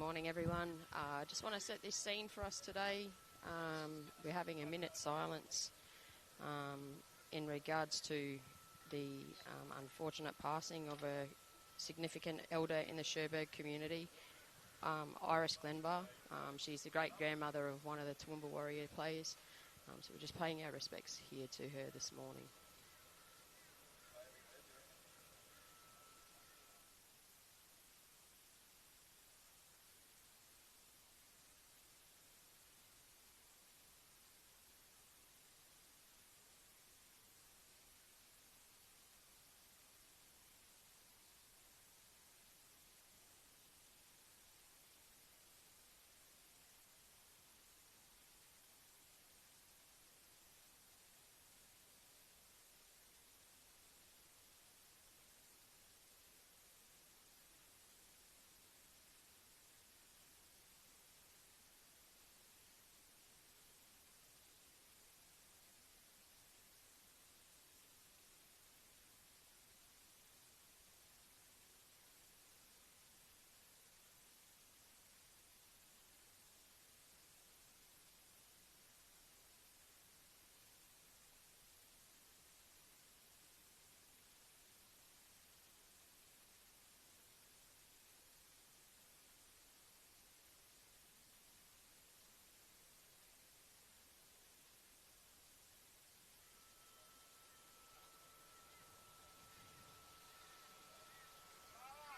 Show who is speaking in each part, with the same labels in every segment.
Speaker 1: morning, everyone. I just want to set this scene for us today. We're having a minute silence in regards to the unfortunate passing of a significant elder in the Cherbourg community, Iris Glenbar. She's the great-grandmother of one of the Toowoomba Warrior players. So we're just paying our respects here to her this morning.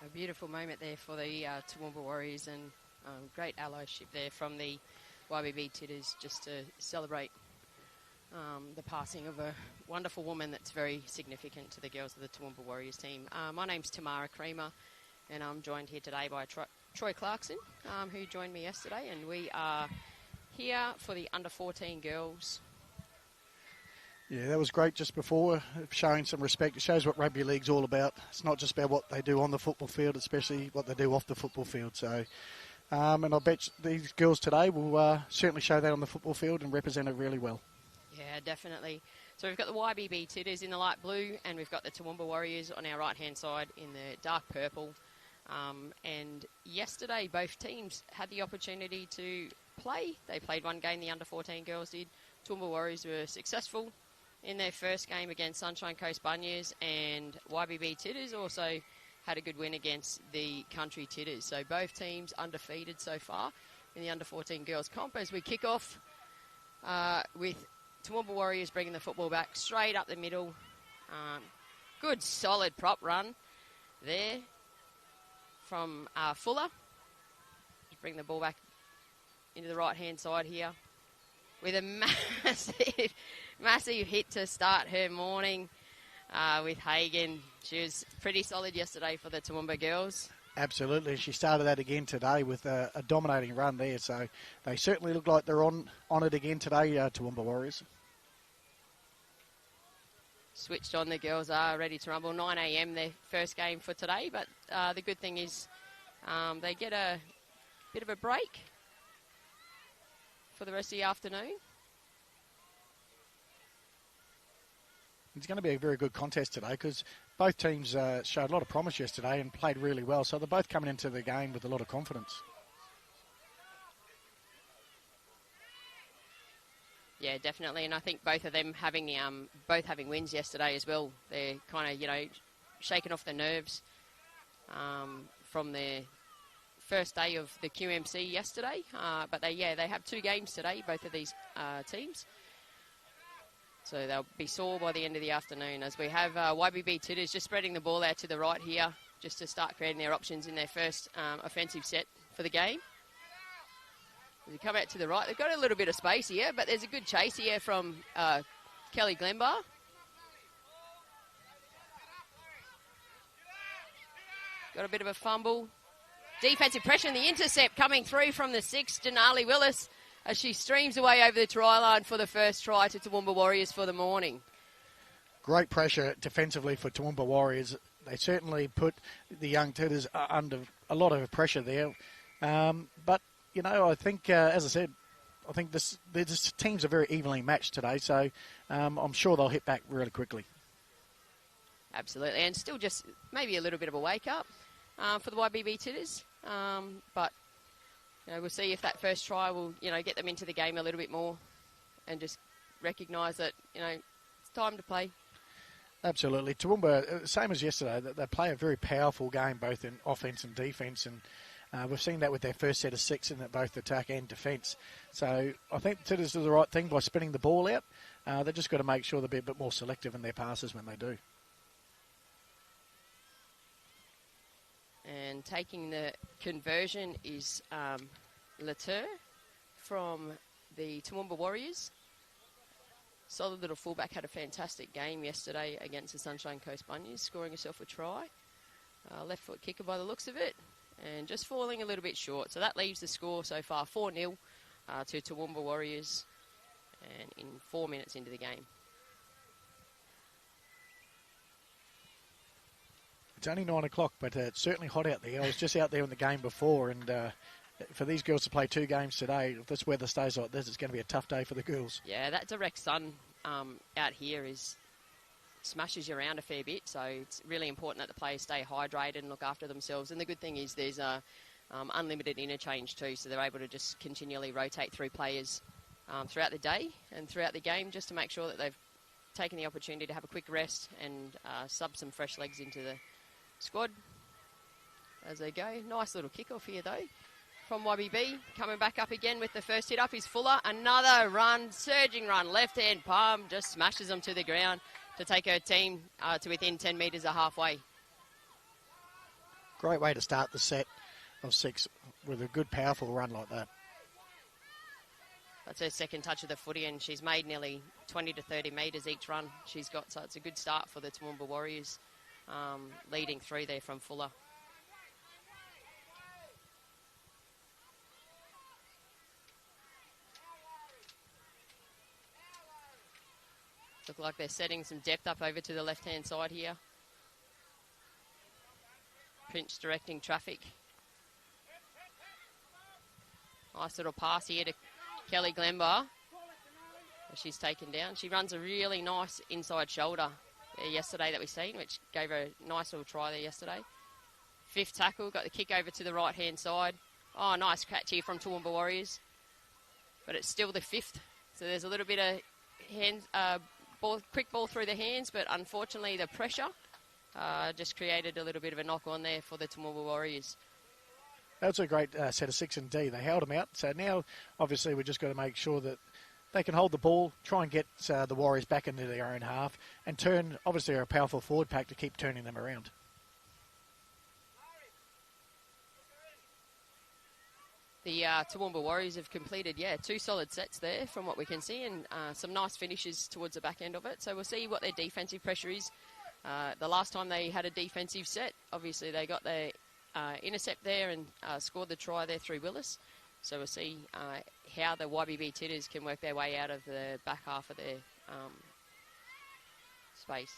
Speaker 1: A beautiful moment there for the Toowoomba Warriors, and great allyship there from the YBB Tiddas just to celebrate the passing of a wonderful woman that's very significant to the girls of the Toowoomba Warriors team. My name's Tamara Creamer, and I'm joined here today by Troy Clarkson, who joined me yesterday, and we are here for the under-14 girls.
Speaker 2: Yeah, that was great just before, showing some respect. It shows what rugby league's all about. It's not just about what they do on the football field, especially what they do off the football field. So, and I bet these girls today will certainly show that on the football field and represent it really well.
Speaker 1: Yeah, definitely. So we've got the YBB Tiddas in the light blue, and we've got the Toowoomba Warriors on our right-hand side in the dark purple. And yesterday, both teams had the opportunity to play. They played one game, the under-14 girls did. Toowoomba Warriors were successful in their first game against Sunshine Coast Bunyas, and YBB Tiddas also had a good win against the Country Tiddas. So both teams undefeated so far in the under-14 girls comp as we kick off with Toowoomba Warriors bringing the football back straight up the middle. Good solid prop run there from Fuller. Just bring the ball back into the right-hand side here with a massive hit to start her morning with Hagan. She was pretty solid yesterday for the Toowoomba girls.
Speaker 2: Absolutely. She started that again today with a dominating run there. So they certainly look like they're on it again today, Toowoomba Warriors.
Speaker 1: Switched on, the girls are ready to rumble. 9 a.m. their first game for today, but the good thing is they get a bit of a break for the rest of the afternoon.
Speaker 2: It's going to be a very good contest today because both teams showed a lot of promise yesterday and played really well. So they're both coming into the game with a lot of confidence.
Speaker 1: Yeah, definitely. And I think both of them having wins yesterday as well. They're kind of, shaking off the nerves from their first day of the QMC yesterday. But they have 2 games today, both of these teams. So they'll be sore by the end of the afternoon as we have YBB Tiddas just spreading the ball out to the right here just to start creating their options in their first offensive set for the game. As they come out to the right, they've got a little bit of space here, but there's a good chase here from Kelly Glenbar. Got a bit of a fumble. Defensive pressure and the intercept coming through from the 6, Denali Willis, as she streams away over the try line for the first try to Toowoomba Warriors for the morning. Great
Speaker 2: pressure defensively for Toowoomba Warriors. They certainly put the young Tiddas under a lot of pressure there. But, I think, as I said, I think this teams are very evenly matched today, so I'm sure they'll hit back really quickly.
Speaker 1: Absolutely, and still just maybe a little bit of a wake-up for the YBB Tiddas. But we'll see if that first try will, get them into the game a little bit more and just recognise that, it's time to play.
Speaker 2: Absolutely. Toowoomba, same as yesterday, they play a very powerful game, both in offence and defence, and we've seen that with their first set of 6 in both attack and defence. So I think Tiddas do the right thing by spinning the ball out. They've just got to make sure they'll be a bit more selective in their passes when they do.
Speaker 1: And taking the conversion is Latour from the Toowoomba Warriors. Solid little fullback, had a fantastic game yesterday against the Sunshine Coast Bunnies, scoring herself a try. Left foot kicker by the looks of it, and just falling a little bit short. So that leaves the score so far 4-0 to Toowoomba Warriors, and in 4 minutes into the game.
Speaker 2: It's only 9 o'clock, but it's certainly hot out there. I was just out there in the game before, and for these girls to play 2 games today, if this weather stays like this, it's going to be a tough day for the girls.
Speaker 1: Yeah, that direct sun out here smashes you around a fair bit, so it's really important that the players stay hydrated and look after themselves. And the good thing is there's unlimited interchange too, so they're able to just continually rotate through players throughout the day and throughout the game, just to make sure that they've taken the opportunity to have a quick rest and sub some fresh legs into the squad as they go. Nice little kickoff here though from YBB. Coming back up again with the first hit up is Fuller. Another run, surging run, left hand palm, just smashes them to the ground to take her team to within 10 metres of halfway.
Speaker 2: Great way to start the set of 6 with a good powerful run like that.
Speaker 1: That's her second touch of the footy, and she's made nearly 20 to 30 metres each run she's got, so it's a good start for the Toowoomba Warriors, leading through there from Fuller. Look like they're setting some depth up over to the left-hand side here. Prince directing traffic. Nice little pass here to Kelly Glenbar. She's taken down. She runs a really nice inside shoulder there yesterday that we've seen, which gave her a nice little try there yesterday. 5th tackle, got the kick over to the right-hand side. Oh, nice catch here from Toowoomba Warriors. But it's still the 5th, so there's a little bit of quick ball through the hands, but unfortunately the pressure just created a little bit of a knock on there for the Toowoomba Warriors.
Speaker 2: That's a great set of 6 indeed. They held them out. So now, obviously, we've just got to make sure that they can hold the ball, try and get the Warriors back into their own half, and turn, obviously, a powerful forward pack to keep turning them around.
Speaker 1: The Toowoomba Warriors have completed, 2 solid sets there from what we can see, and some nice finishes towards the back end of it. So we'll see what their defensive pressure is. The last time they had a defensive set, obviously they got their intercept there and scored the try there through Willis. So we'll see how the YBB Tiddas can work their way out of the back half of their space.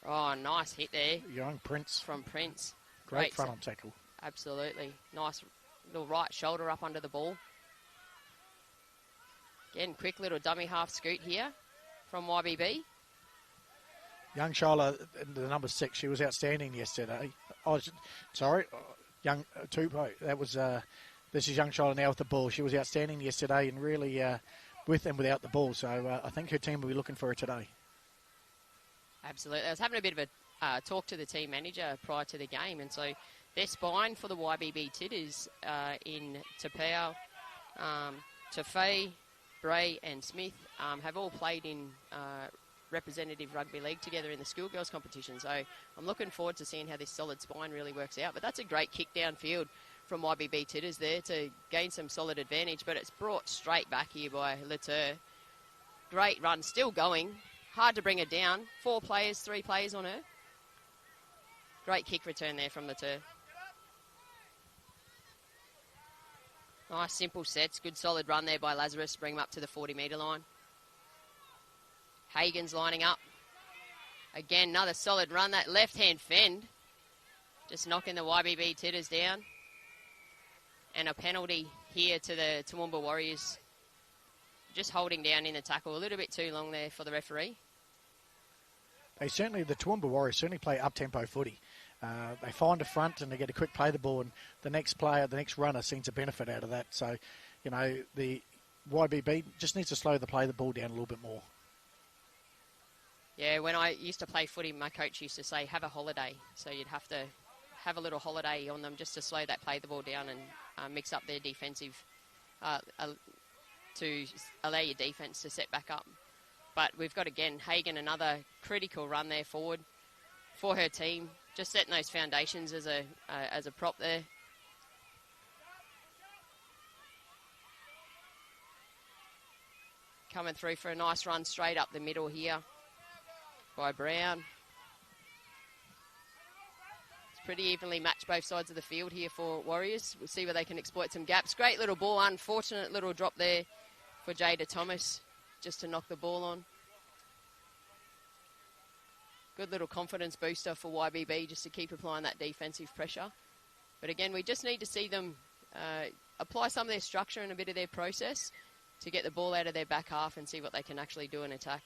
Speaker 1: Oh, nice hit there.
Speaker 2: Young Prince.
Speaker 1: From Prince.
Speaker 2: Great front on tackle.
Speaker 1: Absolutely. Nice little right shoulder up under the ball. Again, quick little dummy half scoot here from YBB.
Speaker 2: Young Charlotte, the number 6, she was outstanding yesterday. Young Tupou. That was. This is young Charlotte now with the ball. She was outstanding yesterday and really with and without the ball. So I think her team will be looking for her today.
Speaker 1: Absolutely. I was having a bit of a talk to the team manager prior to the game, and so their spine for the YBB Tiddas in Tapau, Tafay, Bray and Smith have all played in representative rugby league together in the schoolgirls competition. So I'm looking forward to seeing how this solid spine really works out. But that's a great kick downfield from YBB Tiddas there to gain some solid advantage, but it's brought straight back here by Latour. Great run, still going. Hard to bring her down. 3 players on her. Great kick return there from Latour. Nice simple sets. Good solid run there by Lazarus. Bring him up to the 40-metre line. Hagen's lining up. Again, another solid run. That left-hand fend. Just knocking the YBB Tiddas down. And a penalty here to the Toowoomba Warriors. Just holding down in the tackle. A little bit too long there for the referee.
Speaker 2: the Toowoomba Warriors certainly play up-tempo footy. They find a front and they get a quick play the ball, and the next runner seems to benefit out of that. So, the YBB just needs to slow the play the ball down a little bit more.
Speaker 1: Yeah, when I used to play footy, my coach used to say, have a holiday. So you'd have to have a little holiday on them just to slow that play the ball down and mix up their defensive, to allow your defence to set back up. But we've got, again, Hagan, another critical run there forward for her team. Just setting those foundations as a prop there. Coming through for a nice run straight up the middle here by Brown. It's pretty evenly matched both sides of the field here for Warriors. We'll see where they can exploit some gaps. Great little ball, unfortunate little drop there for Jada Thomas just to knock the ball on. Good little confidence booster for YBB just to keep applying that defensive pressure. But again, we just need to see them apply some of their structure and a bit of their process to get the ball out of their back half and see what they can actually do in attack.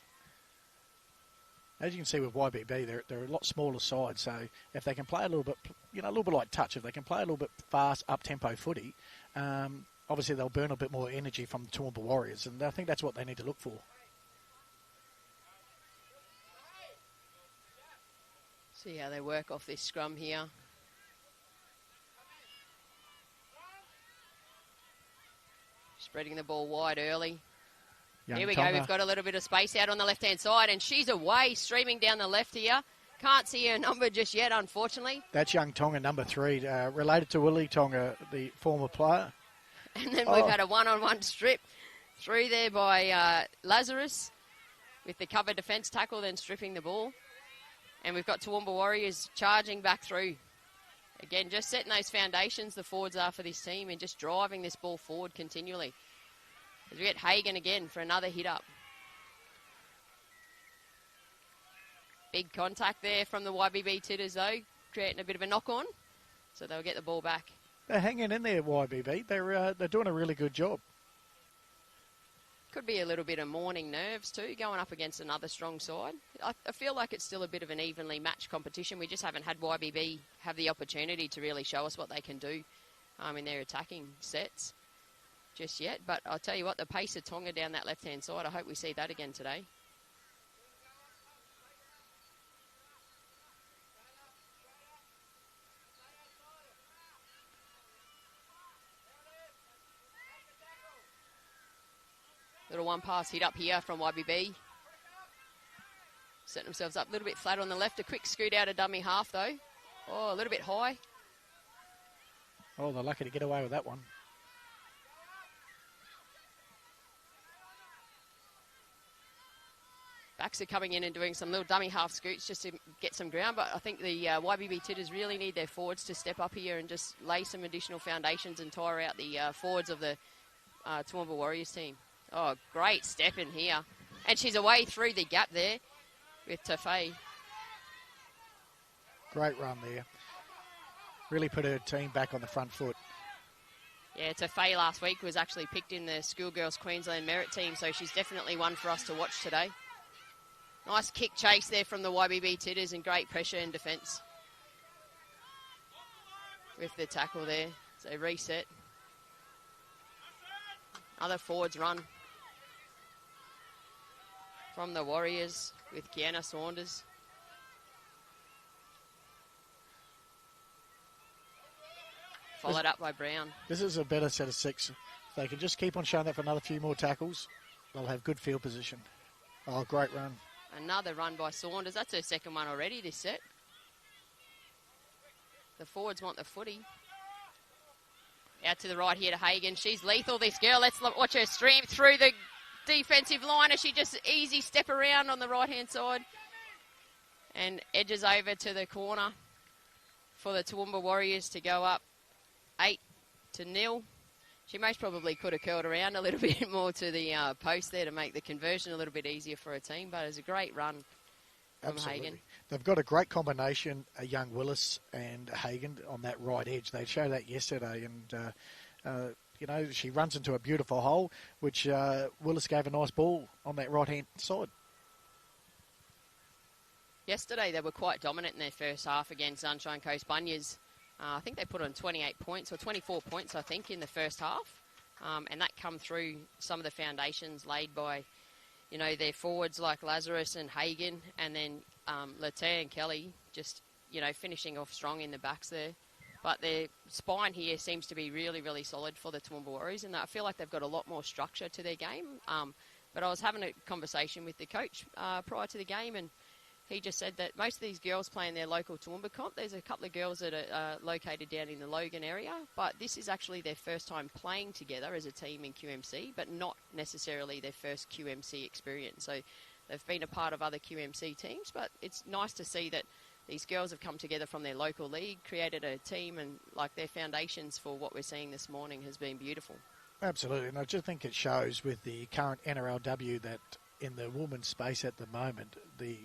Speaker 2: As you can see with YBB, they're a lot smaller side, so if they can play a little bit like touch, if they can play a little bit fast, up-tempo footy, obviously they'll burn a bit more energy from the Toowoomba Warriors, and I think that's what they need to look for.
Speaker 1: See how they work off this scrum here. Spreading the ball wide early. Here we go. We've got a little bit of space out on the left-hand side, and she's away, streaming down the left here. Can't see her number just yet, unfortunately.
Speaker 2: That's young Tonga, number 3, related to Willie Tonga, the former player.
Speaker 1: And then we've had a one-on-one strip through there by Lazarus with the cover defence tackle, then stripping the ball. And we've got Toowoomba Warriors charging back through. Again, just setting those foundations the forwards are for this team and just driving this ball forward continually. As we get Hagan again for another hit up. Big contact there from the YBB Tiddas though, creating a bit of a knock on. So they'll get the ball back.
Speaker 2: They're hanging in there, YBB. They're doing a really good job.
Speaker 1: Could be a little bit of morning nerves too, going up against another strong side. I feel like it's still a bit of an evenly matched competition. We just haven't had YBB have the opportunity to really show us what they can do in their attacking sets just yet. But I'll tell you what, the pace of Tonga down that left-hand side, I hope we see that again today. Little one-pass hit up here from YBB. Setting themselves up a little bit flat on the left. A quick scoot out of dummy half, though. Oh, a little bit high.
Speaker 2: Oh, they're lucky to get away with that one.
Speaker 1: Backs are coming in and doing some little dummy half scoots just to get some ground. But I think the YBB Tiddas really need their forwards to step up here and just lay some additional foundations and tire out the forwards of the Toowoomba Warriors team. Oh, great step in here. And she's away through the gap there with Tafay.
Speaker 2: Great run there. Really put her team back on the front foot.
Speaker 1: Yeah, Tafay last week was actually picked in the Schoolgirls Queensland Merit team, so she's definitely one for us to watch today. Nice kick chase there from the YBB Tiddas and great pressure in defence. With the tackle there. So reset. Other forwards run from the Warriors with Kiana Saunders. Followed up by Brown.
Speaker 2: This is a better set of 6. If they can just keep on showing that for another few more tackles, they'll have good field position. Oh, great run.
Speaker 1: Another run by Saunders. That's her second one already this set. The forwards want the footy. Out to the right here to Hagan. She's lethal, this girl. Let's watch her stream through the defensive line as she just easy step around on the right-hand side and edges over to the corner for the Toowoomba Warriors to go up 8-0. She most probably could have curled around a little bit more to the post there to make the conversion a little bit easier for her team, but it was a great run from
Speaker 2: Absolutely.
Speaker 1: Hagan.
Speaker 2: They've got a great combination, a young Willis and Hagan on that right edge. They showed that yesterday, and she runs into a beautiful hole, which Willis gave a nice ball on that right-hand side.
Speaker 1: Yesterday they were quite dominant in their first half against Sunshine Coast Bunyas. I think they put on 28 points or 24 points, I think, in the first half. And that come through some of the foundations laid by, their forwards like Lazarus and Hagan, and then Latte and Kelly just, finishing off strong in the backs there. But their spine here seems to be really, really solid for the Toowoomba Warriors, and I feel like they've got a lot more structure to their game. But I was having a conversation with the coach prior to the game, and he just said that most of these girls play in their local Toowoomba comp. There's a couple of girls that are located down in the Logan area, but this is actually their first time playing together as a team in QMC, but not necessarily their first QMC experience. So they've been a part of other QMC teams, but it's nice to see that these girls have come together from their local league, created a team, and like their foundations for what we're seeing this morning has been beautiful.
Speaker 2: Absolutely, and I just think it shows with the current NRLW that in the women's space at the moment, the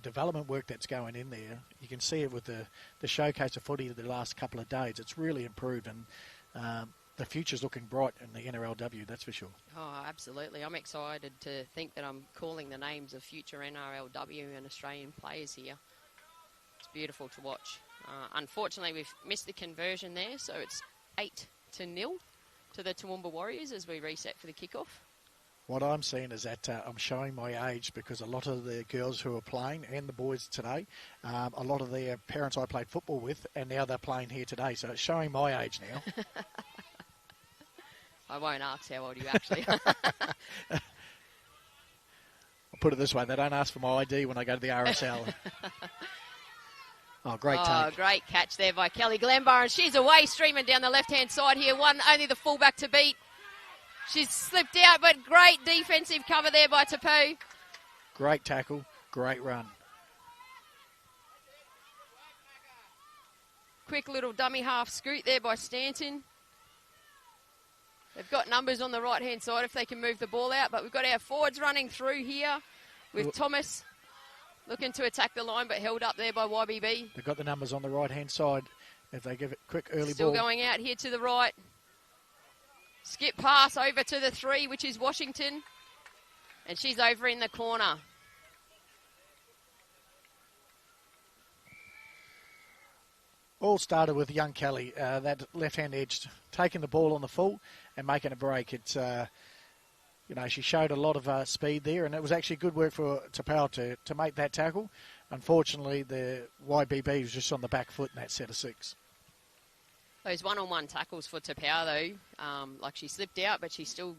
Speaker 2: development work that's going in there, you can see it with the showcase of footy the last couple of days. It's really improved, and the future's looking bright in the NRLW, that's for sure.
Speaker 1: Oh, absolutely. I'm excited to think that I'm calling the names of future NRLW and Australian players here. It's beautiful to watch. Unfortunately, we've missed the conversion there, so it's 8-0 to the Toowoomba Warriors as we reset for the kickoff.
Speaker 2: What I'm seeing is that I'm showing my age because a lot of the girls who are playing and the boys today, a lot of their parents I played football with, and now they're playing here today. So it's showing my age now.
Speaker 1: I won't ask how old you actually are.
Speaker 2: I'll put it this way, they don't ask for my ID when I go to the RSL. Oh, great take.
Speaker 1: Great catch there by Kelly Glenbar, and she's away streaming down the left-hand side here. Only the fullback to beat. She's slipped out, but great defensive cover there by Tapu.
Speaker 2: Great tackle, great run.
Speaker 1: Quick little dummy half scoot there by Stanton. They've got numbers on the right-hand side if they can move the ball out, but we've got our forwards running through here with Thomas looking to attack the line, but held up there by YBB.
Speaker 2: They've got the numbers on the right-hand side. If they give it quick early
Speaker 1: Still
Speaker 2: ball.
Speaker 1: Still going out here to the right. Skip pass over to the 3, which is Washington. And she's over in the corner.
Speaker 2: All started with young Kelly, that left-hand edge, taking the ball on the full and making a break. It's, she showed a lot of speed there, and it was actually good work for Tapau to make that tackle. Unfortunately, the YBB was just on the back foot in that set of 6.
Speaker 1: Those one-on-one tackles for Tapau, though, she slipped out, but she still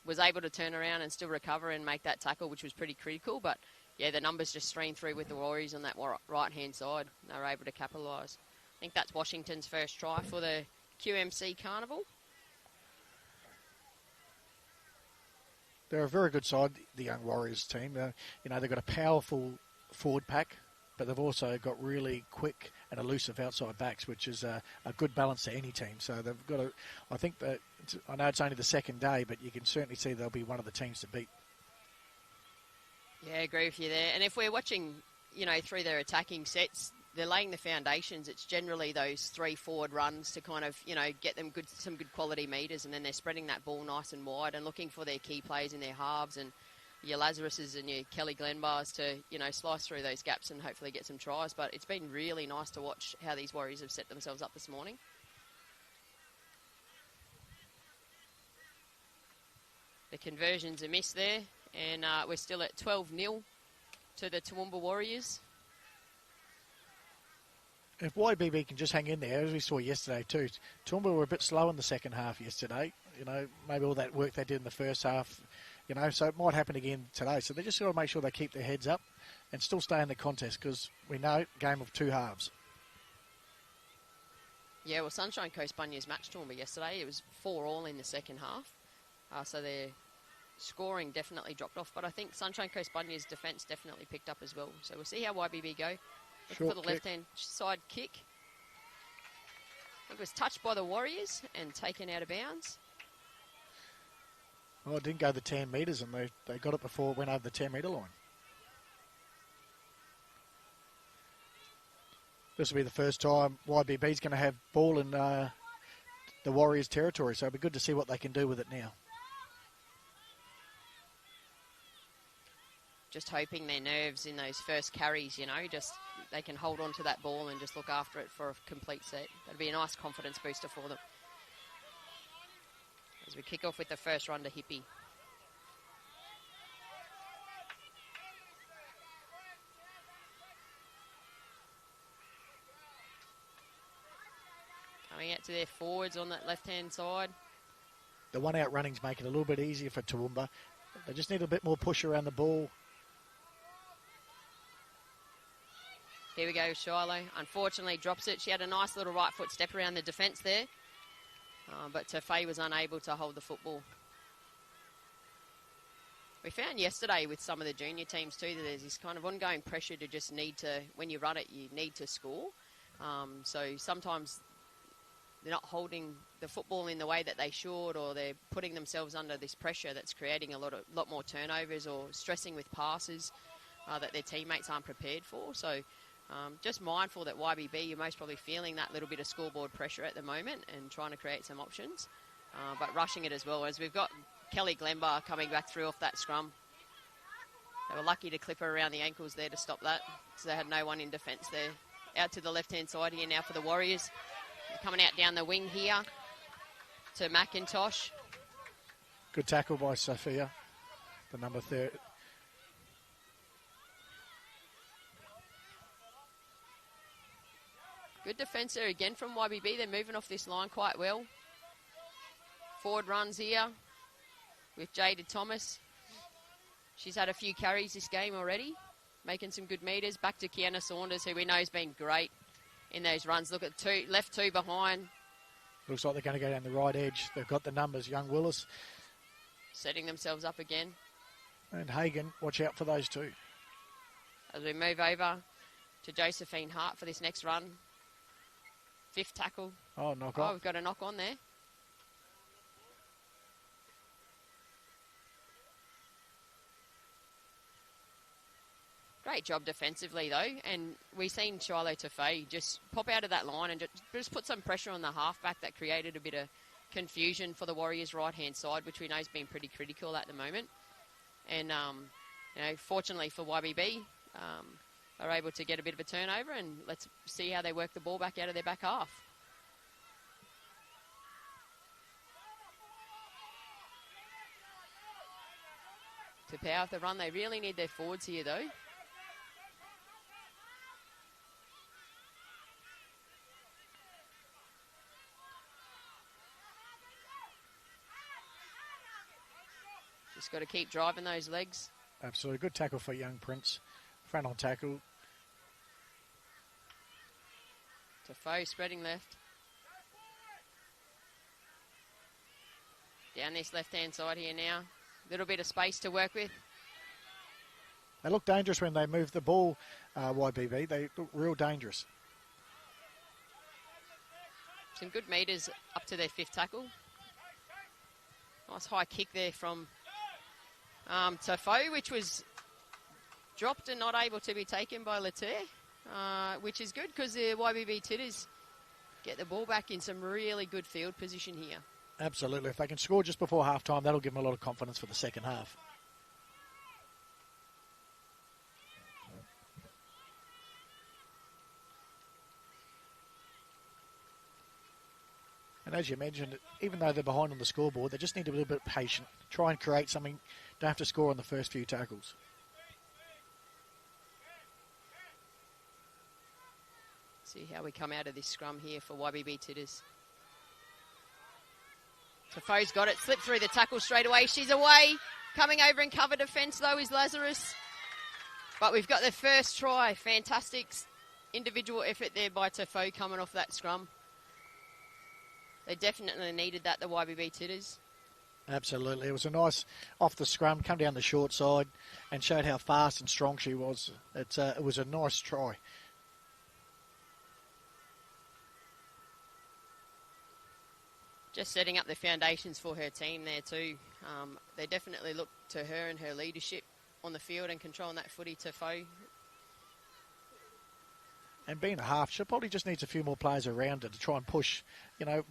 Speaker 1: was able to turn around and still recover and make that tackle, which was pretty critical. But, yeah, the numbers just streamed through with the Warriors on that right-hand side. They were able to capitalise. I think that's Washington's first try for the QMC Carnival.
Speaker 2: They're a very good side, the young Warriors team. They've got a powerful forward pack, but they've also got really quick and elusive outside backs, which is a good balance to any team. So they've got I think that, I know it's only the second day, but you can certainly see they'll be one of the teams to beat.
Speaker 1: Yeah, I agree with you there. And if we're watching, through their attacking sets, they're laying the foundations. It's generally those 3 forward runs to kind of, get them some good quality meters, and then they're spreading that ball nice and wide and looking for their key players in their halves and your Lazaruses and your Kelly Glenbars to, slice through those gaps and hopefully get some tries. But it's been really nice to watch how these Warriors have set themselves up this morning. The conversion's a miss there, and we're still at 12-0 to the Toowoomba Warriors.
Speaker 2: If YBB can just hang in there, as we saw yesterday too, Toowoomba were a bit slow in the second half yesterday. Maybe all that work they did in the first half, so it might happen again today. So they just got to make sure they keep their heads up and still stay in the contest, because we know game of 2 halves.
Speaker 1: Yeah, well, Sunshine Coast Bunyas matched Toowoomba yesterday. It was 4-4 in the second half. So their scoring definitely dropped off. But I think Sunshine Coast Bunyas' defence definitely picked up as well. So we'll see how YBB go. Looking for the left-hand side kick. It was touched by the Warriors and taken out of bounds.
Speaker 2: Well, it didn't go the 10 metres, and they got it before it went over the 10-metre line. This will be the first time YBB's going to have ball in the Warriors' territory, so it'll be good to see what they can do with it now.
Speaker 1: just hoping their nerves in those first carries, just they can hold on to that ball and just look after it for a complete set. That'd be a nice confidence booster for them. As we kick off with the first run to Hippie. Coming out to their forwards on that left-hand side.
Speaker 2: The one out running's making it a little bit easier for Toowoomba. They just need a bit more push around the ball.
Speaker 1: Here we go, Shiloh. Unfortunately, drops it. She had a nice little right foot step around the defence there. But Tafay was unable to hold the football. We found yesterday with some of the junior teams too that there's this kind of ongoing pressure to just need to, when you run it, you need to score. So sometimes they're not holding the football in the way that they should, or they're putting themselves under this pressure that's creating a lot more turnovers or stressing with passes that their teammates aren't prepared for. So just mindful that YBB, you're most probably feeling that little bit of scoreboard pressure at the moment and trying to create some options, but rushing it as well, as we've got Kelly Glenbar coming back through off that scrum. They were lucky to clip her around the ankles there to stop that, because they had no one in defence there. Out to the left-hand side here now for the Warriors. They're coming out down the wing here to McIntosh.
Speaker 2: Good tackle by Sophia, the number 30.
Speaker 1: Good defence there again from YBB. They're moving off this line quite well. Forward runs here with Jada Thomas. She's had a few carries this game already, making some good metres. Back to Kiana Saunders, who we know has been great in those runs. Look at left two behind.
Speaker 2: Looks like they're going to go down the right edge. They've got the numbers, young Willis.
Speaker 1: Setting themselves up again.
Speaker 2: And Hagan, watch out for those two.
Speaker 1: As we move over to Josephine Hart for this next run. Fifth tackle.
Speaker 2: Oh, knock on.
Speaker 1: Oh, we've got a knock on there. Great job defensively, though. And we've seen Shiloh Tafay just pop out of that line and just put some pressure on the halfback that created a bit of confusion for the Warriors' right-hand side, which we know has been pretty critical at the moment. And, fortunately for YBB, are able to get a bit of a turnover, and let's see how they work the ball back out of their back half. To power up the run, they really need their forwards here, though. Just got to keep driving those legs.
Speaker 2: Absolutely. Good tackle for young Prince. Front on tackle.
Speaker 1: Tafay spreading left. Down this left-hand side here now. Little bit of space to work with.
Speaker 2: They look dangerous when they move the ball, YBB. They look real dangerous.
Speaker 1: Some good metres up to their fifth tackle. Nice high kick there from Tafay, which was dropped and not able to be taken by Letaire, which is good because the YBB Tiddas get the ball back in some really good field position here.
Speaker 2: Absolutely. If they can score just before half-time, that'll give them a lot of confidence for the second half. And as you mentioned, even though they're behind on the scoreboard, they just need to be a little bit patient. Try and create something. Don't have to score on the first few tackles.
Speaker 1: See how we come out of this scrum here for YBB Tiddas. Tafay's got it. Slipped through the tackle straight away. She's away. Coming over in cover defence, though, is Lazarus. But we've got the first try. Fantastic individual effort there by Tafay coming off that scrum. They definitely needed that, the YBB Tiddas.
Speaker 2: Absolutely. It was a nice off the scrum, come down the short side and showed how fast and strong she was. It was a nice try.
Speaker 1: Just setting up the foundations for her team there too. They definitely look to her and her leadership on the field and controlling that footy to foe.
Speaker 2: And being a half, she probably just needs a few more players around her to try and push,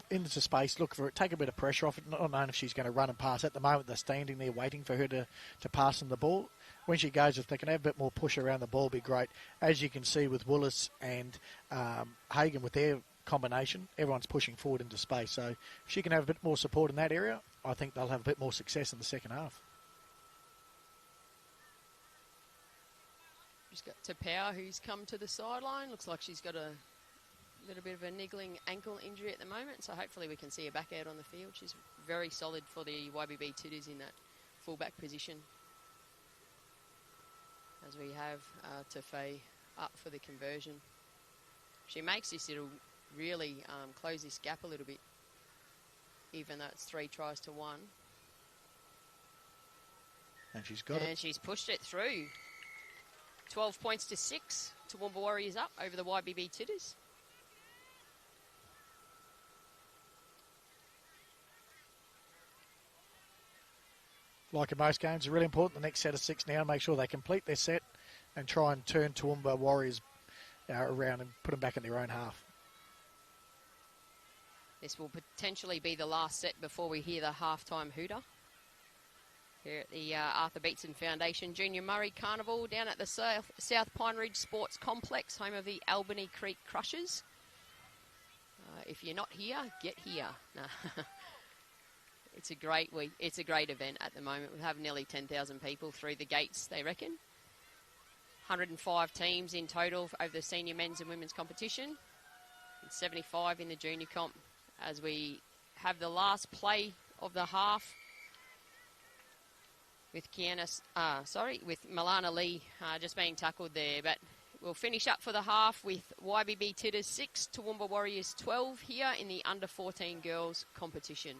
Speaker 2: into space, look for it, take a bit of pressure off it. Not knowing if she's going to run and pass. At the moment, they're standing there waiting for her to pass them the ball. when she goes, if they can have a bit more push around the ball, it'll be great. As you can see with Willis and Hagan with their combination, everyone's pushing forward into space. So if she can have a bit more support in that area, I think they'll have a bit more success in the second half.
Speaker 1: Just got Tapau, who's come to the sideline. Looks like she's got a little bit of a niggling ankle injury at the moment, so hopefully we can see her back out on the field. She's very solid for the YBB Tiddas in that fullback position. As we have Tafay up for the conversion. If she makes this, it'll really close this gap a little bit, even though it's 3 tries to 1.
Speaker 2: And she's got it.
Speaker 1: And she's pushed it through. 12 points to 6. Toowoomba Warriors up over the YBB Tiddas.
Speaker 2: Like in most games, it's really important. The next set of 6 now, make sure they complete their set and try and turn Toowoomba Warriors around and put them back in their own half.
Speaker 1: This will potentially be the last set before we hear the halftime hooter. Here at the Arthur Beetson Foundation Junior Murray Carnival down at the South Pine Ridge Sports Complex, home of the Albany Creek Crushers. If you're not here, get here. No. It's a great week. It's a great event at the moment. We have nearly 10,000 people through the gates, they reckon. 105 teams in total over the senior men's and women's competition. And 75 in the junior comp as we have the last play of the half with with Milana Lee just being tackled there. But we'll finish up for the half with YBB Tiddas 6, Toowoomba Warriors 12 here in the under 14 girls competition.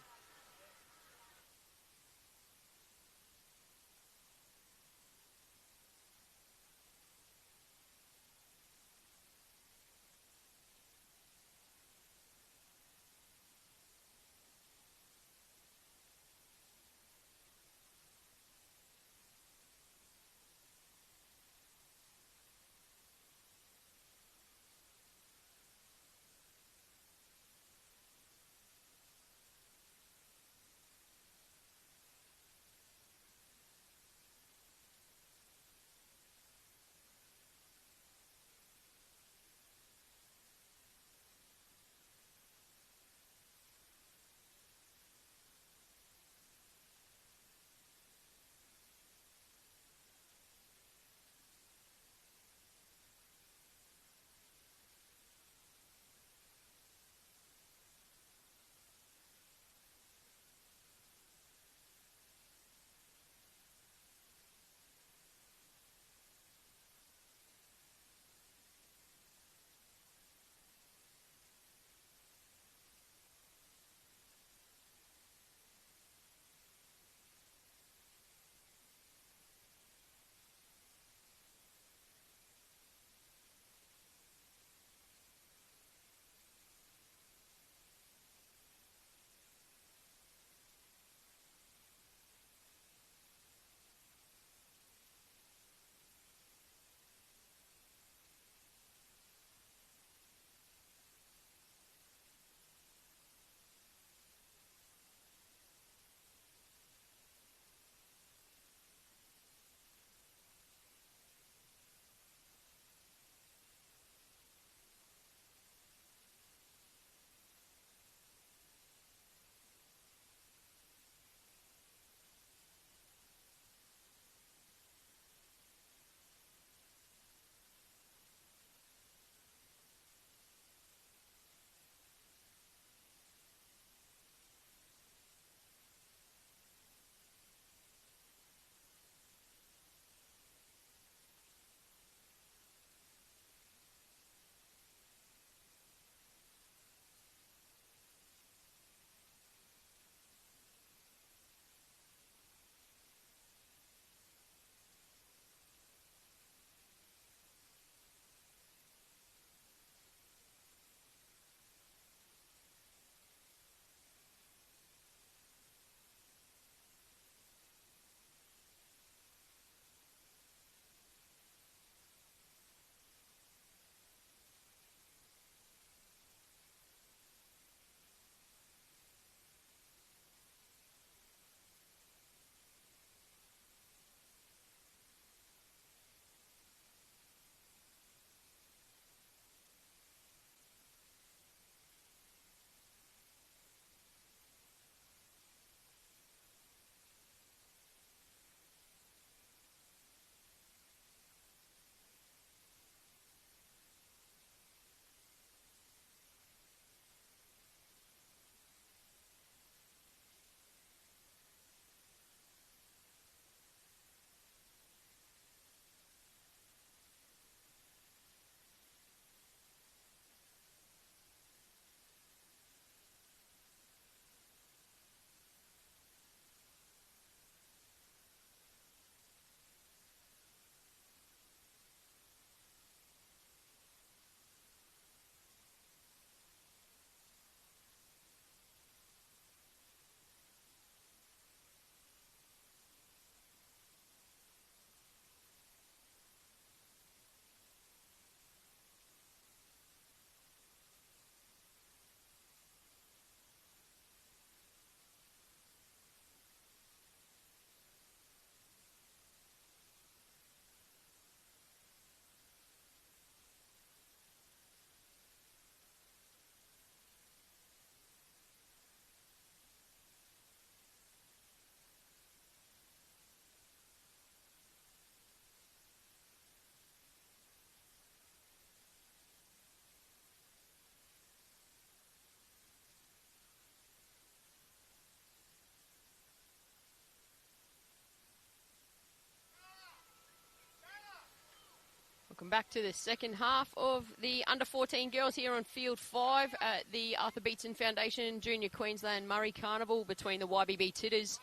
Speaker 1: Welcome back to the second half of the under-14 girls here on Field 5 at the Arthur Beetson Foundation Junior Queensland Murray Carnival between the YBB Tiddas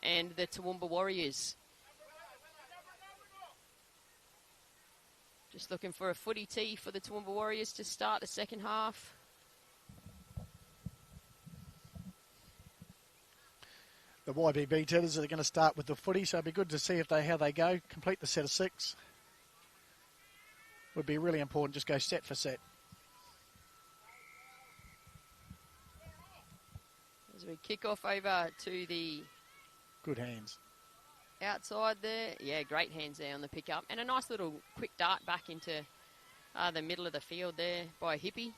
Speaker 1: and the Toowoomba Warriors. Just looking for a footy tee for the Toowoomba Warriors to start the second half.
Speaker 2: The YBB Tiddas are going to start with the footy, so it'd be good to see how they go. Complete the set of 6. Would be really important. Just go set for set.
Speaker 1: As we kick off over to the
Speaker 2: good hands
Speaker 1: outside there. Yeah, great hands there on the pickup. And a nice little quick dart back into the middle of the field there by Hippie.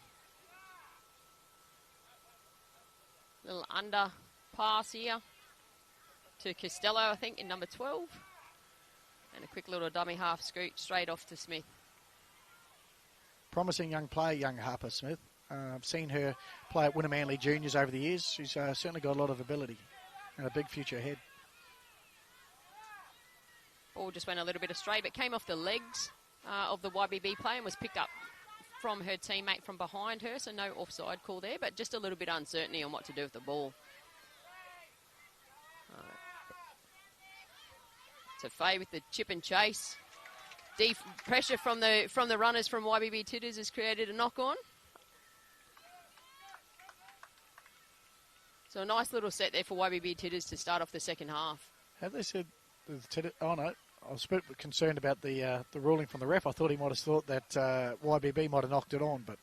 Speaker 1: Little under pass here to Costello, I think, in number 12. And a quick little dummy half scoot straight off to Smith.
Speaker 2: Promising young player, young Harper Smith. I've seen her play at Winner Manly Juniors over the years. She's certainly got a lot of ability and a big future ahead.
Speaker 1: Ball just went a little bit astray, but came off the legs of the YBB player and was picked up from her teammate from behind her, so no offside call there, but just a little bit of uncertainty on what to do with the ball. To Faye with the chip and chase. Deep pressure from the runners from YBB Tiddas has created a knock-on. So a nice little set there for YBB Tiddas to start off the second half.
Speaker 2: Have they said the Tiddas? Oh no, I was a bit concerned about the ruling from the ref. I thought he might have thought that YBB might have knocked it on, but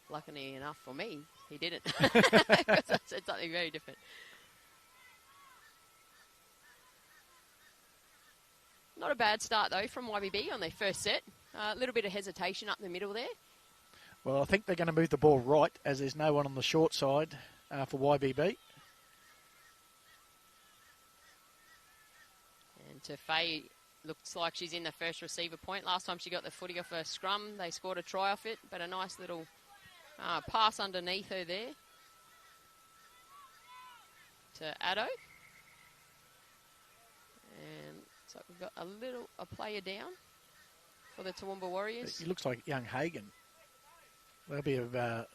Speaker 1: luckily enough for me, he didn't. Because I said something very different. Not a bad start, though, from YBB on their first set. A little bit of hesitation up the middle there.
Speaker 2: Well, I think they're going to move the ball right, as there's no one on the short side for YBB.
Speaker 1: And Tafay looks like she's in the first receiver point. Last time she got the footy off her scrum, they scored a try off it, but a nice little pass underneath her there to Addo. And so we've got a player down for the Toowoomba Warriors.
Speaker 2: He looks like young Hagan. That'll be a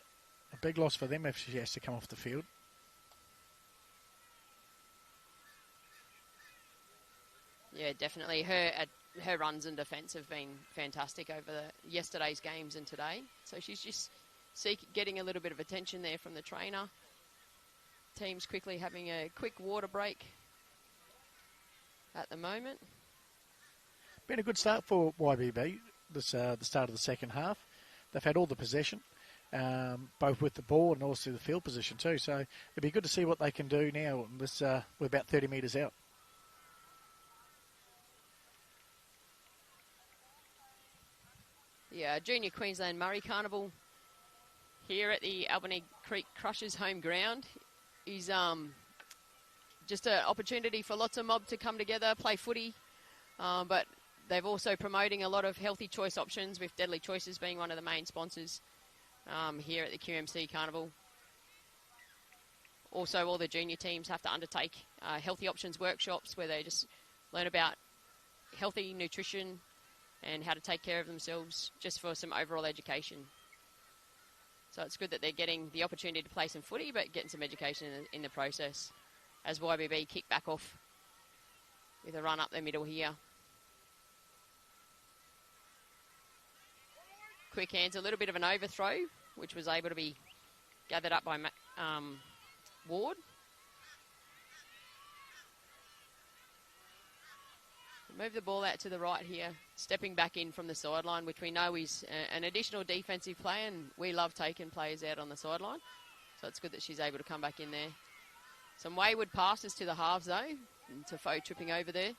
Speaker 2: big loss for them if she has to come off the field.
Speaker 1: Yeah, definitely. Her runs and defence have been fantastic over yesterday's games and today. So she's just getting a little bit of attention there from the trainer. Team's quickly having a quick water break at the moment.
Speaker 2: Been a good start for YBB, the start of the second half. They've had all the possession, both with the ball and also the field position too. So it'd be good to see what they can do now. We're about 30 metres out.
Speaker 1: Yeah, Junior Queensland Murray Carnival here at the Albany Creek Crushers home ground is just an opportunity for lots of mob to come together, play footy, but they've also promoting a lot of healthy choice options, with Deadly Choices being one of the main sponsors here at the QMC Carnival. Also, all the junior teams have to undertake healthy options workshops where they just learn about healthy nutrition and how to take care of themselves, just for some overall education. So it's good that they're getting the opportunity to play some footy, but getting some education in the process. As YBB kick back off with a run up the middle here. Quick hands, a little bit of an overthrow, which was able to be gathered up by Ward. Move the ball out to the right here, stepping back in from the sideline, which we know is an additional defensive player, and we love taking players out on the sideline. So it's good that she's able to come back in there. Some wayward passes to the halves, though, and Tafo tripping over there.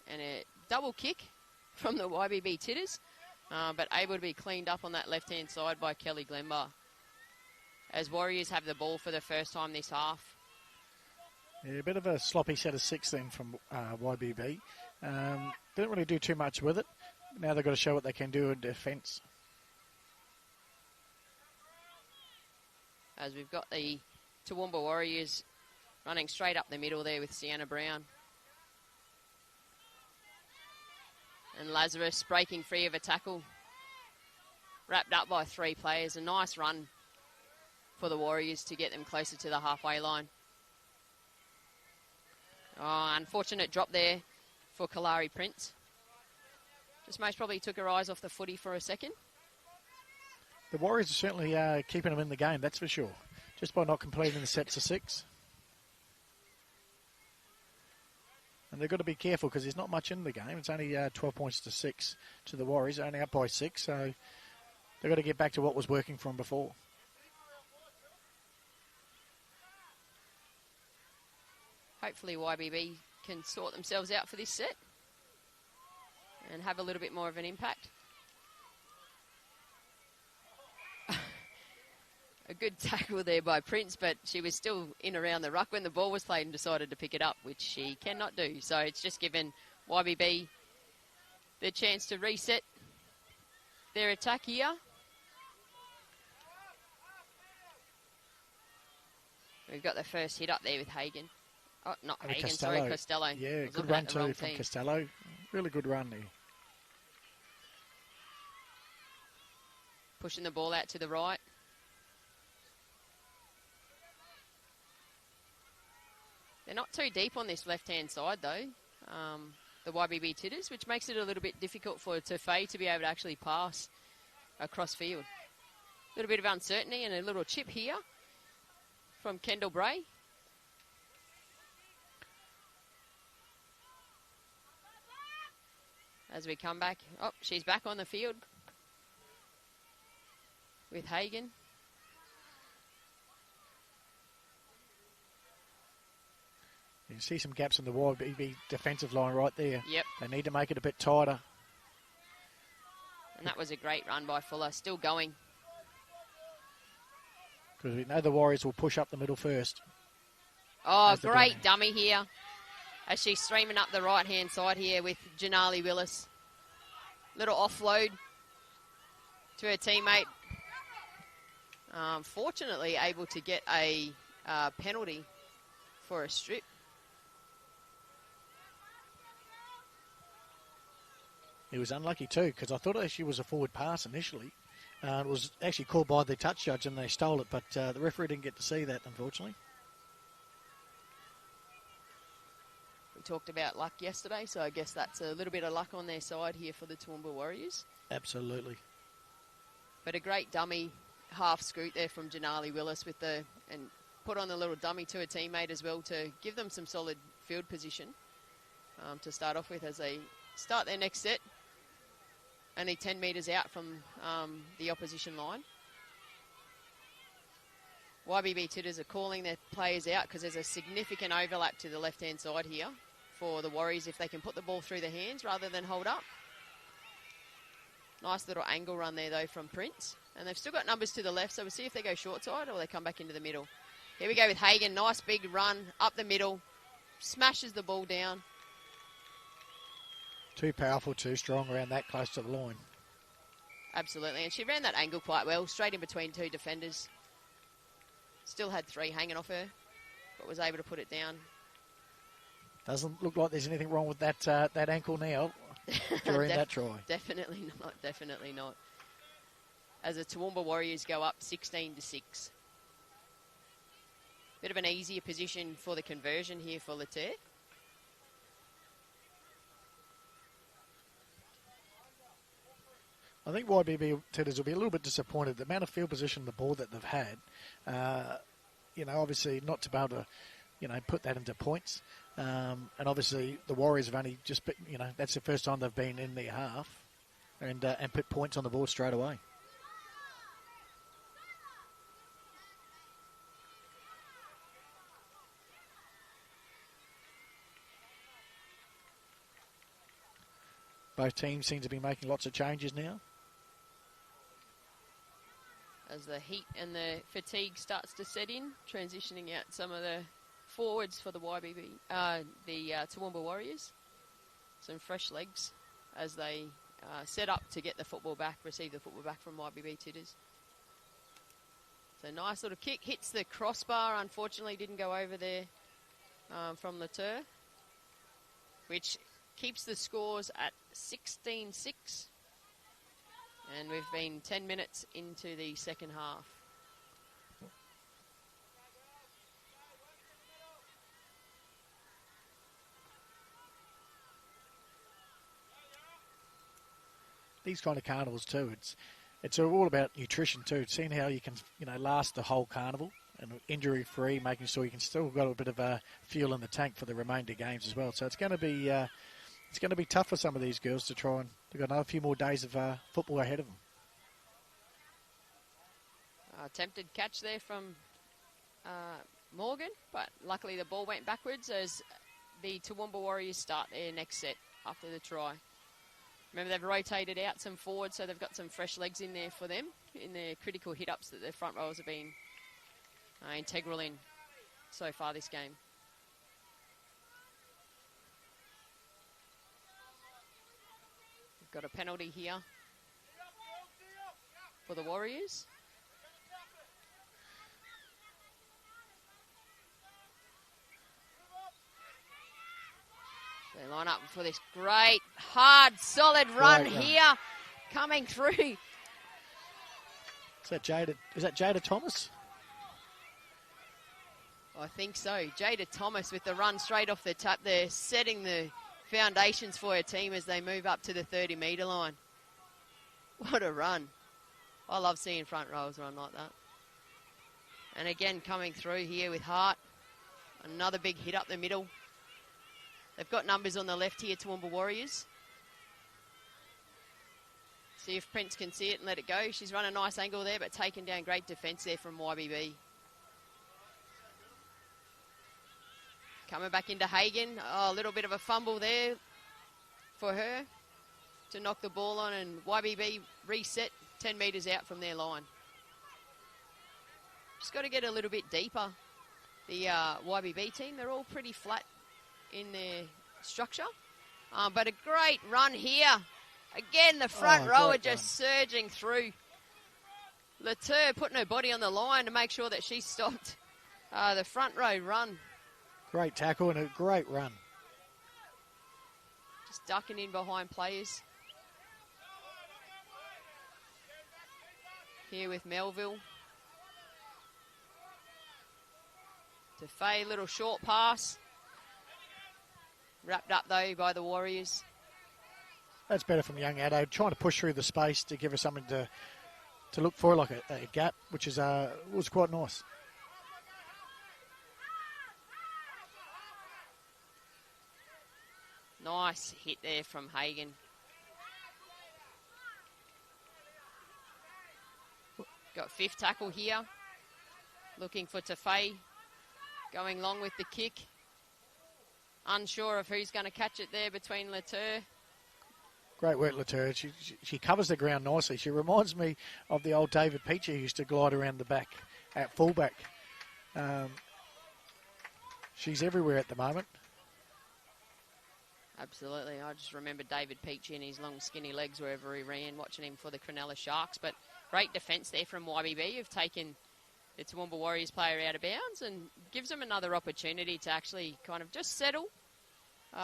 Speaker 1: And a double kick from the YBB Tiddas, but able to be cleaned up on that left-hand side by Kelly Glenbar. As Warriors have the ball for the first time this half.
Speaker 2: Yeah, a bit of a sloppy set of 6 then from YBB. Didn't really do too much with it. Now they've got to show what they can do in defence.
Speaker 1: As we've got the Toowoomba Warriors running straight up the middle there with Sienna Brown. And Lazarus breaking free of a tackle. Wrapped up by 3 players. A nice run for the Warriors to get them closer to the halfway line. Oh, unfortunate drop there for Kalari Prince. Just most probably took her eyes off the footy for a second.
Speaker 2: The Warriors are certainly keeping them in the game, that's for sure. Just by not completing the sets of 6. And they've got to be careful because there's not much in the game. It's only 12 points to 6 to the Warriors, only up by 6. So they've got to get back to what was working from before.
Speaker 1: Hopefully YBB can sort themselves out for this set and have a little bit more of an impact. A good tackle there by Prince, but she was still in around the ruck when the ball was played and decided to pick it up, which she cannot do. So it's just given YBB the chance to reset their attack here. We've got the first hit up there with Hagen. Oh, not Hagen,
Speaker 2: Costello.
Speaker 1: sorry, Costello.
Speaker 2: Yeah, good run too from Costello. Really good run there.
Speaker 1: Pushing the ball out to the right. They're not too deep on this left-hand side, though, the YBB Tiddas, which makes it a little bit difficult for Tefei to be able to actually pass across field. A little bit of uncertainty and a little chip here from Kendall Bray. As we come back, oh, she's back on the field with Hagen.
Speaker 2: You can see some gaps in the YBB defensive line right there.
Speaker 1: Yep.
Speaker 2: They need to make it a bit tighter.
Speaker 1: And that was a great run by Fuller, still going.
Speaker 2: Because we know the Warriors will push up the middle first.
Speaker 1: Oh, great dummy here. As she's streaming up the right-hand side here with Janali Willis. Little offload to her teammate. Fortunately able to get a penalty for a strip.
Speaker 2: He was unlucky too, because I thought it actually was a forward pass initially. It was actually called by the touch judge and they stole it, but the referee didn't get to see that, unfortunately.
Speaker 1: We talked about luck yesterday, so I guess that's a little bit of luck on their side here for the Toowoomba Warriors.
Speaker 2: Absolutely.
Speaker 1: But a great dummy half scoot there from Janali Willis with and put on the little dummy to a teammate as well to give them some solid field position to start off with as they start their next set. Only 10 metres out from the opposition line. YBB Tiddas are calling their players out because there's a significant overlap to the left-hand side here for the Warriors if they can put the ball through their hands rather than hold up. Nice little angle run there, though, from Prince. And they've still got numbers to the left, so we'll see if they go short side or they come back into the middle. Here we go with Hagen. Nice big run up the middle. Smashes the ball down.
Speaker 2: Too powerful, too strong around that close to the line.
Speaker 1: Absolutely, and she ran that angle quite well, straight in between 2 defenders. Still had 3 hanging off her, but was able to put it down.
Speaker 2: Doesn't look like there's anything wrong with that ankle now during that try.
Speaker 1: Definitely not. As the Toowoomba Warriors go up 16-6. Bit of an easier position for the conversion here for Letaire.
Speaker 2: I think YBB Tiddas will be a little bit disappointed. The amount of field position the ball that they've had, obviously not to be able to, put that into points. And obviously the Warriors have only just, that's the first time they've been in their half and put points on the board straight away. Both teams seem to be making lots of changes now.
Speaker 1: As the heat and the fatigue starts to set in, transitioning out some of the forwards for the YBB, the Toowoomba Warriors. Some fresh legs as they set up to get the football back, receive the football back from YBB Tiddas. So nice little kick, hits the crossbar, unfortunately didn't go over there from Latour, which keeps the scores at 16-6. And we've been 10 minutes into the second half.
Speaker 2: These kind of carnivals too, it's all about nutrition too. Seeing how you can, last the whole carnival and injury free, making sure you can still got a bit of fuel in the tank for the remainder games as well. So it's going to be tough for some of these girls to try and they've got another few more days of football ahead of them.
Speaker 1: Attempted catch there from Morgan, but luckily the ball went backwards as the Toowoomba Warriors start their next set after the try. Remember, they've rotated out some forwards, so they've got some fresh legs in there for them in their critical hit-ups that their front rowers have been integral in so far this game. We've got a penalty here for the Warriors. They line up for this great, hard, solid run here, coming through.
Speaker 2: Is that Jada Thomas?
Speaker 1: I think so. Jada Thomas with the run straight off the tap there, setting the foundations for her team as they move up to the 30-metre line. What a run. I love seeing front rows run like that. And again, coming through here with Hart. Another big hit up the middle. They've got numbers on the left here, Toowoomba Warriors. See if Prince can see it and let it go. She's run a nice angle there, but taken down. Great defence there from YBB. Coming back into Hagan. Oh, a little bit of a fumble there for her to knock the ball on, and YBB reset 10 metres out from their line. Just got to get a little bit deeper. The YBB team, they're all pretty flat in their structure, but a great run here. Again, the front rower just surging through. Latour putting her body on the line to make sure that she stopped the front row run.
Speaker 2: Great tackle and a great run.
Speaker 1: Just ducking in behind players. Here with Melville. To Faye, little short pass. Wrapped up, though, by the Warriors.
Speaker 2: That's better from young Addo, trying to push through the space to give her something to look for, like a gap, which is was quite nice.
Speaker 1: Nice hit there from Hagan. Got fifth tackle here. Looking for Tafay. Going long with the kick. Unsure of who's going to catch it there between Latour.
Speaker 2: Great work, Latour. She covers the ground nicely. She reminds me of the old David Peachy who used to glide around the back at fullback. She's everywhere at the moment.
Speaker 1: Absolutely. I just remember David Peachy and his long skinny legs wherever he ran, watching him for the Cronulla Sharks. But great defence there from YBB. Have taken the Toowoomba Warriors player out of bounds and gives them another opportunity to actually kind of just settle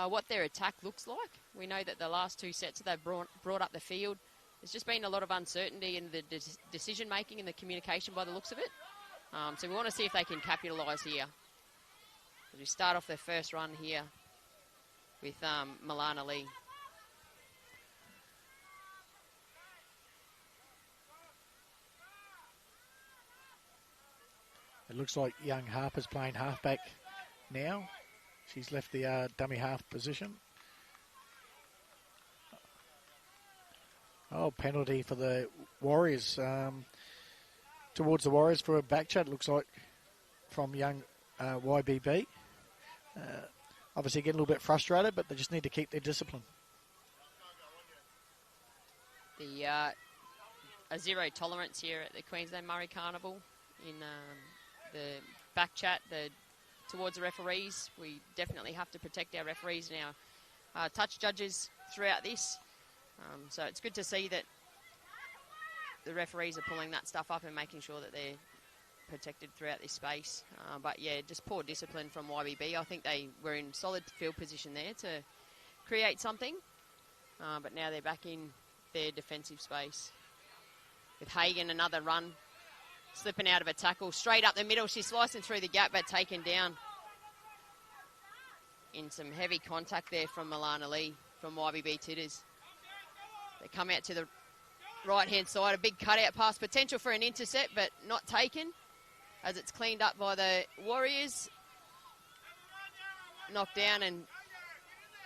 Speaker 1: what their attack looks like. We know that the last two sets that they've brought up the field, there's just been a lot of uncertainty in the decision-making and the communication by the looks of it. So we want to see if they can capitalise here. As we start off their first run here with Milana Lee.
Speaker 2: It looks like young Harper's playing halfback now. She's left the dummy half position. Oh, penalty for the Warriors. Towards the Warriors for a back chat, looks like, from young YBB. Obviously getting a little bit frustrated, but they just need to keep their discipline.
Speaker 1: A zero tolerance here at the Queensland Murray Carnival in the back chat towards the referees. We definitely have to protect our referees and our touch judges throughout this. So it's good to see that the referees are pulling that stuff up and making sure that they're protected throughout this space. But, yeah, just poor discipline from YBB. I think they were in solid field position there to create something. But now they're back in their defensive space. With Hagan, another run, slipping out of a tackle. Straight up the middle, she's slicing through the gap, but taken down. In some heavy contact there from Milana Lee from YBB Tiddas. They come out to the right-hand side, a big cutout pass, potential for an intercept, but not taken, as it's cleaned up by the Warriors. Knocked down and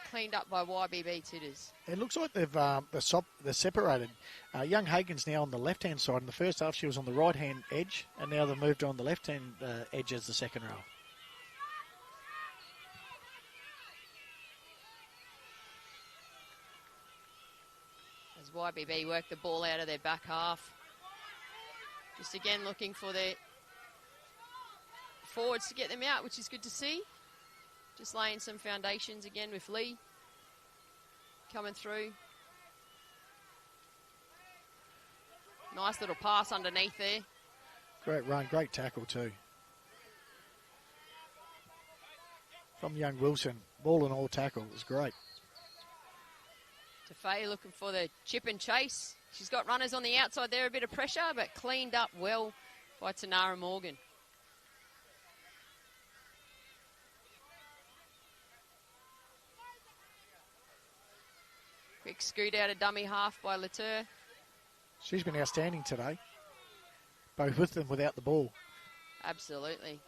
Speaker 1: cleaned up by YBB Tiddas.
Speaker 2: It looks like they're separated. Young Hagen's now on the left-hand side. In the first half, she was on the right-hand edge, and now they've moved on the left-hand edge as the second row.
Speaker 1: As YBB work the ball out of their back half. Just again looking for their forwards to get them out, which is good to see. Just laying some foundations again with Lee coming through. Nice little pass underneath there.
Speaker 2: Great run, great tackle too. From young Wilson, ball and all tackle, it was great.
Speaker 1: Tafay looking for the chip and chase. She's got runners on the outside there, a bit of pressure, but cleaned up well by Tanara Morgan. Quick scoot out of dummy half by Latour.
Speaker 2: She's been outstanding today, both with and without the ball.
Speaker 1: Absolutely.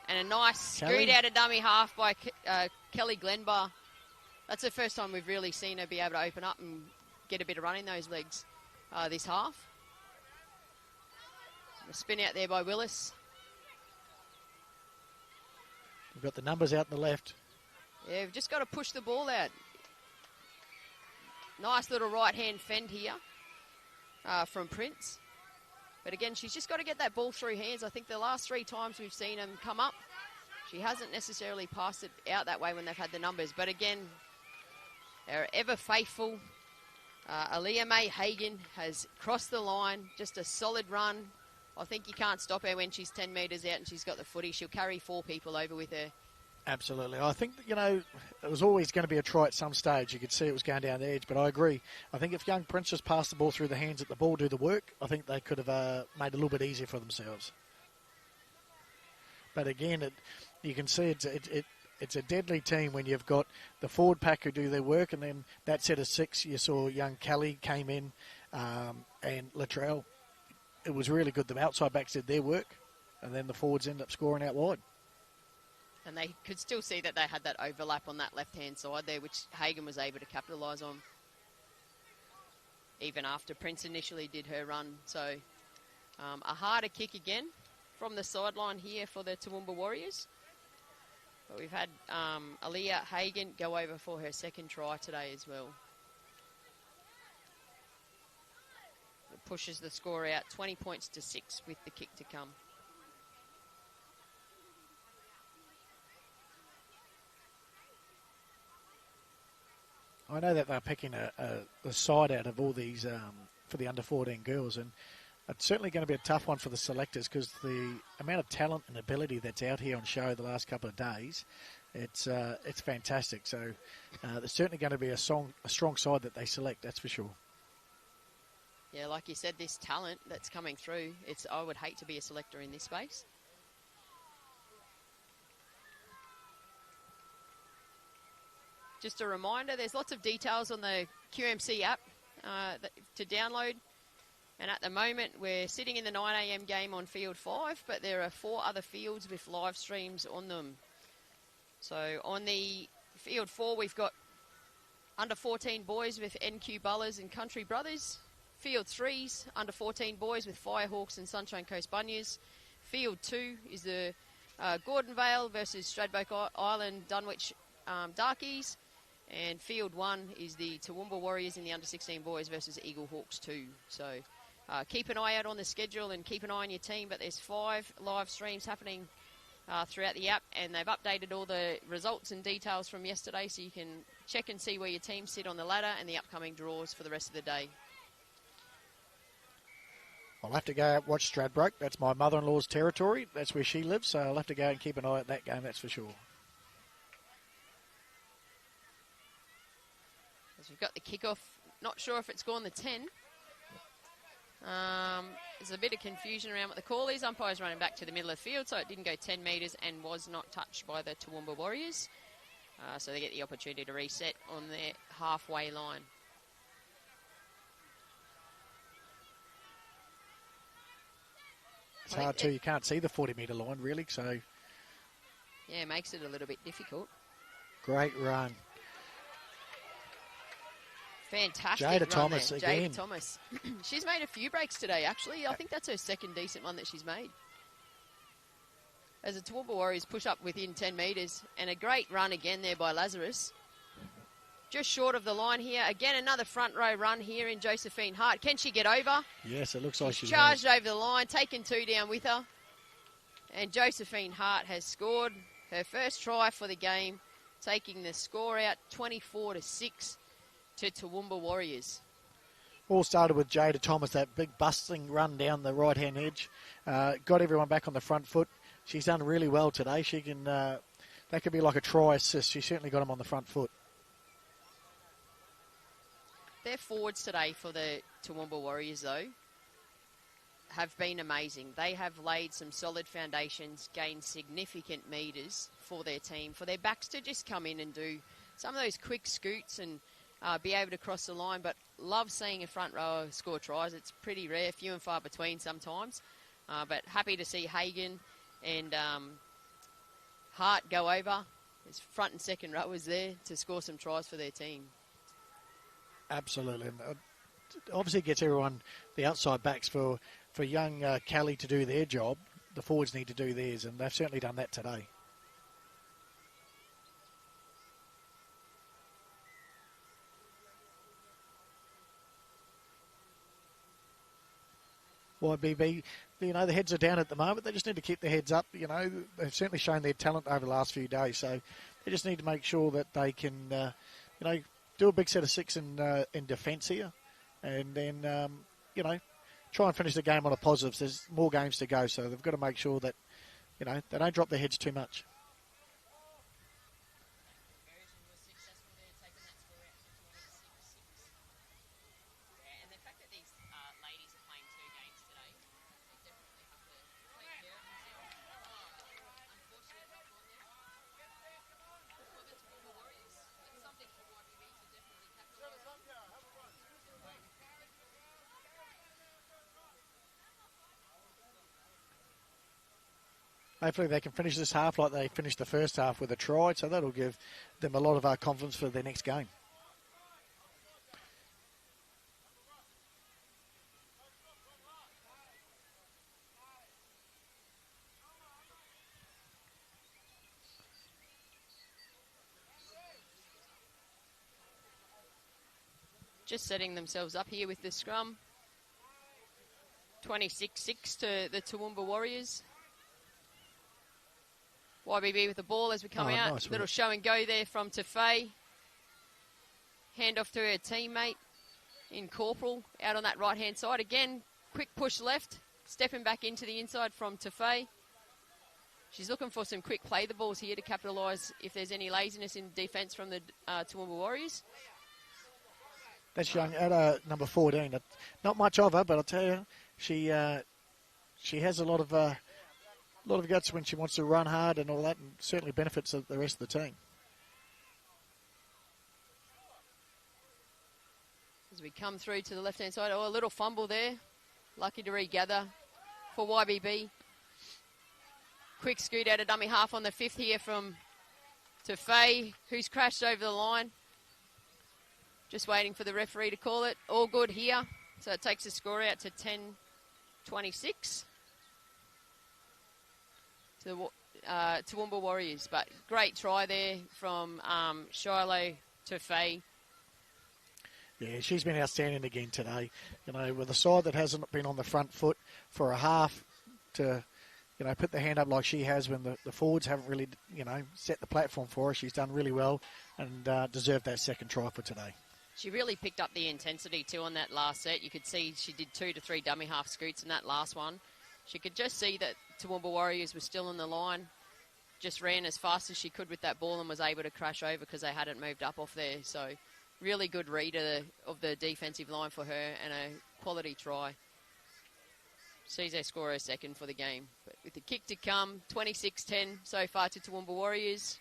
Speaker 1: And a nice scoot out of dummy half by Kelly Glenbar. That's the first time we've really seen her be able to open up and get a bit of run in those legs this half. A spin out there by Willis.
Speaker 2: We've got the numbers out on the left.
Speaker 1: Yeah, we've just got to push the ball out. Nice little right-hand fend here from Prince. But again, she's just got to get that ball through hands. I think the last 3 times we've seen them come up, she hasn't necessarily passed it out that way when they've had the numbers. But again, our ever faithful Aaliyah May Hagan has crossed the line. Just a solid run. I think you can't stop her when she's 10 metres out and she's got the footy. She'll carry 4 people over with her.
Speaker 2: Absolutely. I think, it was always going to be a try at some stage. You could see it was going down the edge, but I agree. I think if young Princess passed the ball through the hands, let the ball do the work, I think they could have made it a little bit easier for themselves. But again, you can see it's a deadly team when you've got the forward pack who do their work, and then that set of 6, you saw young Kelly came in and Latrell. It was really good. The outside backs did their work, and then the forwards ended up scoring out wide.
Speaker 1: And they could still see that they had that overlap on that left-hand side there, which Hagan was able to capitalise on. Even after Prince initially did her run. So a harder kick again from the sideline here for the Toowoomba Warriors. But we've had Aaliyah Hagan go over for her second try today as well. It pushes the score out 20 points to 6 with the kick to come.
Speaker 2: I know that they're picking the side out of all these for the under-14 girls, and it's certainly going to be a tough one for the selectors because the amount of talent and ability that's out here on show the last couple of days, it's fantastic. So there's certainly going to be a strong side that they select, that's for sure.
Speaker 1: Yeah, like you said, this talent that's coming through, I would hate to be a selector in this space. Just a reminder, there's lots of details on the QMC app to download. And at the moment, we're sitting in the 9 a.m. game on field 5, but there are 4 other fields with live streams on them. So on the field 4, we've got under 14 boys with NQ Bullers and Country Brothers. Field 3's under 14 boys with Firehawks and Sunshine Coast Bunyas. Field 2 is the Gordon Vale versus Stradbroke Island Dunwich Darkies. And field 1 is the Toowoomba Warriors in the under 16 boys versus Eagle Hawks 2. So keep an eye out on the schedule and keep an eye on your team. But there's 5 live streams happening throughout the app, and they've updated all the results and details from yesterday, so you can check and see where your teams sit on the ladder and the upcoming draws for the rest of the day.
Speaker 2: I'll have to go out and watch Stradbroke. That's my mother-in-law's territory. That's where she lives, so I'll have to go and keep an eye on that game, that's for sure.
Speaker 1: As we've got the kickoff, not sure if it's gone the 10. There's a bit of confusion around what the call is. Umpire's running back to the middle of the field, so it didn't go 10 metres and was not touched by the Toowoomba Warriors. So they get the opportunity to reset on their halfway line.
Speaker 2: It's hard too. You can't see the 40-metre line, really, so...
Speaker 1: Yeah, it makes it a little bit difficult.
Speaker 2: Great run.
Speaker 1: Fantastic
Speaker 2: Jada
Speaker 1: run
Speaker 2: Thomas
Speaker 1: there.
Speaker 2: again.
Speaker 1: Jada Thomas. She's made a few breaks today, actually. I think that's her second decent one that she's made. As the Toowoomba Warriors push up within 10 metres. And a great run again there by Lazarus. Just short of the line here. Again, another front row run here in Josephine Hart. Can she get over?
Speaker 2: Yes, it looks like she's
Speaker 1: charged over the line, taken 2 down with her. And Josephine Hart has scored her first try for the game, taking the score out 24-6 to Toowoomba Warriors.
Speaker 2: All started with Jada Thomas, that big busting run down the right-hand edge. Got everyone back on the front foot. She's done really well today. She can, that could be like a try assist. She certainly got them on the front foot.
Speaker 1: Their forwards today for the Toowoomba Warriors, though, have been amazing. They have laid some solid foundations, gained significant metres for their team, for their backs to just come in and do some of those quick scoots and be able to cross the line. But love seeing a front rower score tries. It's pretty rare, few and far between sometimes. But happy to see Hagan and Hart go over. His front and second rowers there to score some tries for their team.
Speaker 2: Absolutely. Obviously it gets everyone, the outside backs, for young Kelly to do their job. The forwards need to do theirs, and they've certainly done that today. YBB, you know, the heads are down at the moment. They just need to keep their heads up. You know, they've certainly shown their talent over the last few days, so they just need to make sure that they can, you know, do a big set of 6 in defence here, and then, you know, try and finish the game on a positive. There's more games to go, so they've got to make sure that, you know, they don't drop their heads too much. Hopefully they can finish this half like they finished the first half with a try, so that'll give them a lot of confidence for their next game.
Speaker 1: Just setting themselves up here with the scrum. 26-6 to the Toowoomba Warriors. YBB with the ball as we come out.
Speaker 2: Nice
Speaker 1: little
Speaker 2: work.
Speaker 1: show and go there from Tafay. Hand off to her teammate in Corporal out on that right-hand side. Again, quick push left. Stepping back into the inside from Tafay. She's looking for some quick play the balls here to capitalise if there's any laziness in defence from the Toowoomba Warriors.
Speaker 2: That's young at number 14. Not much of her, but I'll tell you, she has a lot of guts when she wants to run hard and all that, and certainly benefits the rest of the team.
Speaker 1: As we come through to the left-hand side, a little fumble there. Lucky to regather for YBB. Quick scoot out of dummy half on the 5th here from Tafay, who's crashed over the line. Just waiting for the referee to call it. All good here. So it takes the score out to 10-26. To the Toowoomba Warriors. But great try there from Shiloh Tafay.
Speaker 2: Yeah, she's been outstanding again today. You know, with a side that hasn't been on the front foot for a half to, you know, put the hand up like she has when the forwards haven't really, you know, set the platform for her. She's done really well and deserved that second try for today.
Speaker 1: She really picked up the intensity too on that last set. You could see she did 2 to 3 dummy half scoots in that last one. She could just see that Toowoomba Warriors were still in the line. Just ran as fast as she could with that ball and was able to crash over because they hadn't moved up off there. So really good read of the defensive line for her and a quality try. Sees her score her second for the game. But with the kick to come, 26-10 so far to Toowoomba Warriors.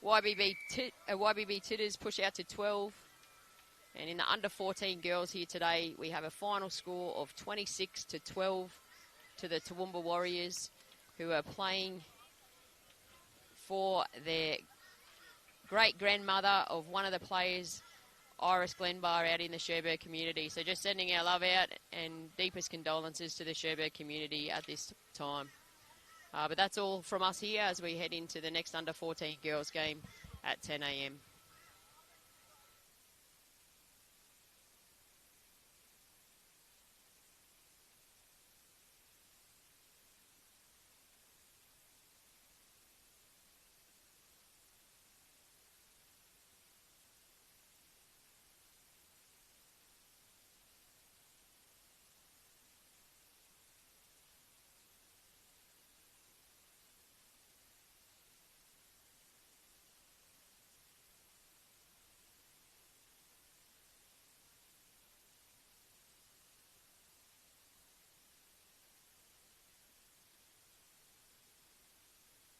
Speaker 1: YBB Tiddas push out to 12. And in the under 14 girls here today, we have a final score of 26-12 to the Toowoomba Warriors, who are playing for their great-grandmother of one of the players, Iris Glenbar, out in the Sherburne community. So just sending our love out and deepest condolences to the Sherburne community at this time. But that's all from us here as we head into the next under 14 girls game at 10 a.m.